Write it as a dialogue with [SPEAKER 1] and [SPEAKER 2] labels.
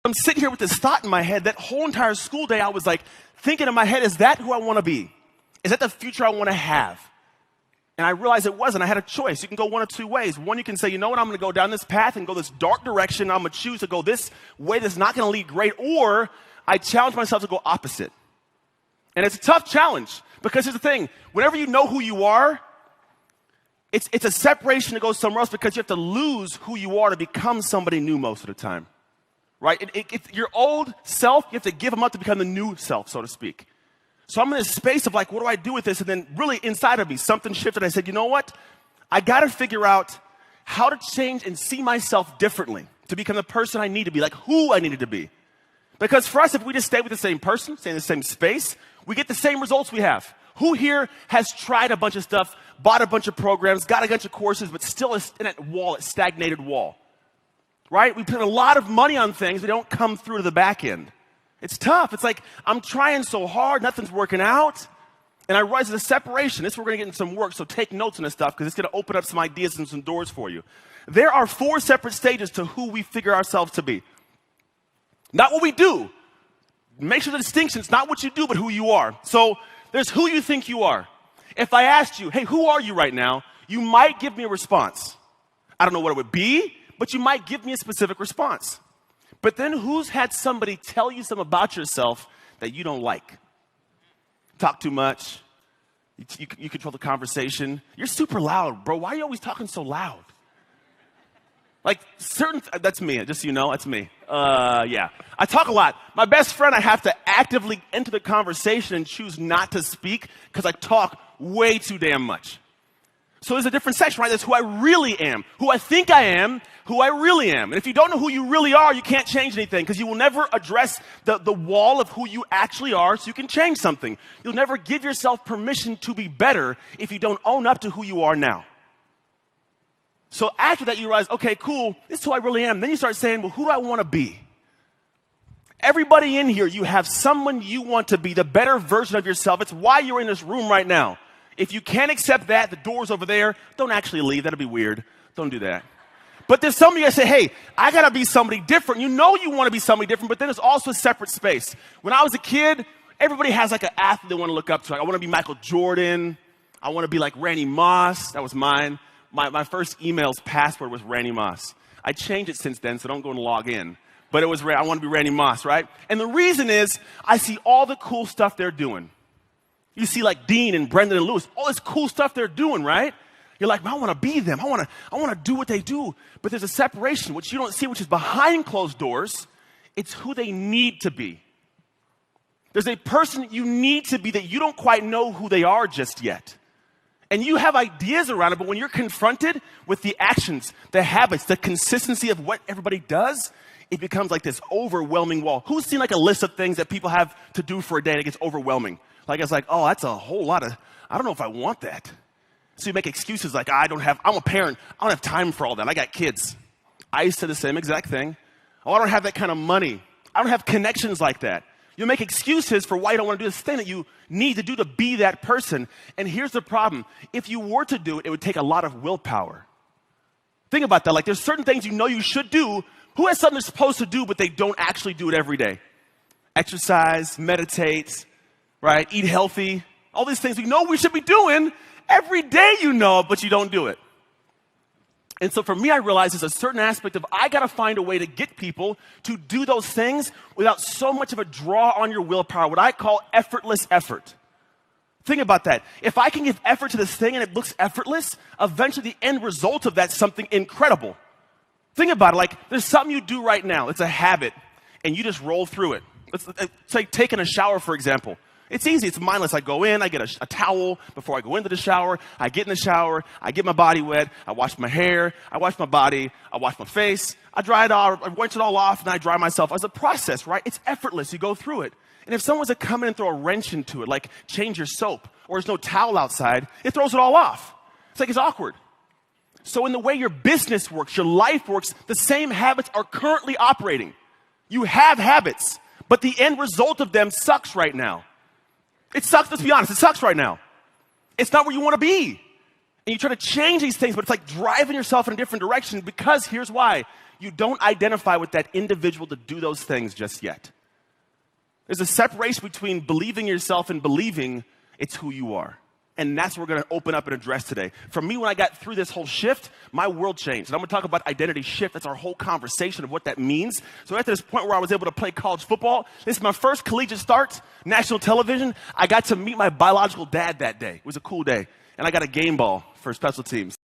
[SPEAKER 1] I'm sitting here with this thought in my head. That whole entire school day, I was like thinking in my head, is that who I want to be? Is that the future I want to have? And I realized it wasn't. I had a choice. You can go one of two ways. One, you can say, you know what, I'm going to go down this path and go this dark direction. I'm going to choose to go this way that's not going to lead great. Or I challenge myself to go opposite. And it's a tough challenge because here's the thing. Whenever you know who you are, it's a separation to go somewhere else because you have to lose who you are to become somebody new most of the time. Right? Your old self, you have to give them up to become the new self, so to speak. So I'm in this space of like, what do I do with this? And then really inside of me, something shifted. I said, you know what? I got to figure out how to change and see myself differently to become the person I need to be, like who I needed to be. Because for us, if we just stay with the same person, stay in the same space, we get the same results we have. Who here has tried a bunch of stuff, bought a bunch of programs, got a bunch of courses, but still is in that wall, that stagnated wall? Right? We put a lot of money on things that don't come through to the back end. It's tough. It's like, I'm trying so hard, nothing's working out. And I realize there's a separation. This is where we're going to get into some work, so take notes on this stuff because it's going to open up some ideas and some doors for you. There are 4 separate stages to who we figure ourselves to be. Not what we do. Make sure the distinction is not what you do, but who you are. So there's who you think you are. If I asked you, hey, who are you right now? You might give me a response. I don't know what it would be, but you might give me a specific response. But then who's had somebody tell you something about yourself that you don't like? Talk too much. You control the conversation. You're super loud, bro. Why are you always talking so loud? Like that's me, just so you know, that's me. Yeah. I talk a lot. My best friend, I have to actively enter the conversation and choose not to speak because I talk way too damn much. So there's a different section, right? That's who I really am, who I think I am, who I really am. And if you don't know who you really are, you can't change anything because you will never address the wall of who you actually are so you can change something. You'll never give yourself permission to be better if you don't own up to who you are now. So after that, you realize, okay, cool, this is who I really am. Then you start saying, well, who do I want to be? Everybody in here, you have someone you want to be, the better version of yourself. It's why you're in this room right now. If you can't accept that, the door's over there. Don't actually leave. That'll be weird. Don't do that. But there's somebody that say, hey, I got to be somebody different. You know you want to be somebody different, but then there's also a separate space. When I was a kid, everybody has like an athlete they want to look up to. Like, I want to be Michael Jordan. I want to be like Randy Moss. That was mine. My first email's password was Randy Moss. I changed it since then, so don't go and log in. But it was, I want to be Randy Moss, right? And the reason is I see all the cool stuff they're doing. You see like Dean and Brendan and Lewis, all this cool stuff they're doing, right? You're like, I want to be them. I want to do what they do. But there's a separation, which you don't see, which is behind closed doors. It's who they need to be. There's a person you need to be that you don't quite know who they are just yet. And you have ideas around it, but when you're confronted with the actions, the habits, the consistency of what everybody does, it becomes like this overwhelming wall. Who's seen like a list of things that people have to do for a day and it gets overwhelming? Like it's like, oh, that's a whole lot of, I don't know if I want that. So you make excuses like, I'm a parent, I don't have time for all that. I got kids. I used to do the same exact thing. Oh, I don't have that kind of money. I don't have connections like that. You make excuses for why you don't want to do this thing that you need to do to be that person. And here's the problem. If you were to do it, it would take a lot of willpower. Think about that. Like there's certain things you know you should do. Who has something they're supposed to do, but they don't actually do it every day? Exercise, meditate, right? Eat healthy. All these things we know we should be doing every day, you know, but you don't do it. And so for me, I realized there's a certain aspect of I got to find a way to get people to do those things without so much of a draw on your willpower, what I call effortless effort. Think about that. If I can give effort to this thing and it looks effortless, eventually the end result of that's something incredible. Think about it. Like there's something you do right now. It's a habit, and you just roll through it. It's like taking a shower, for example. It's easy. It's mindless. I go in, I get a towel before I go into the shower. I get in the shower. I get my body wet. I wash my hair. I wash my body. I wash my face. I dry it off. I rinse it all off, and I dry myself. It's a process, right? It's effortless. You go through it. And if someone's to come in and throw a wrench into it, like change your soap, or there's no towel outside, it throws it all off. It's like it's awkward. So in the way your business works, your life works, the same habits are currently operating. You have habits, but the end result of them sucks right now. It sucks, let's be honest, it sucks right now. It's not where you want to be. And you try to change these things, but it's like driving yourself in a different direction because here's why. You don't identify with that individual to do those things just yet. There's a separation between believing yourself and believing it's who you are. And that's what we're going to open up and address today. For me, when I got through this whole shift, my world changed. And I'm going to talk about identity shift. That's our whole conversation of what that means. So after this point where I was able to play college football, this is my first collegiate start, national television. I got to meet my biological dad that day. It was a cool day. And I got a game ball for special teams.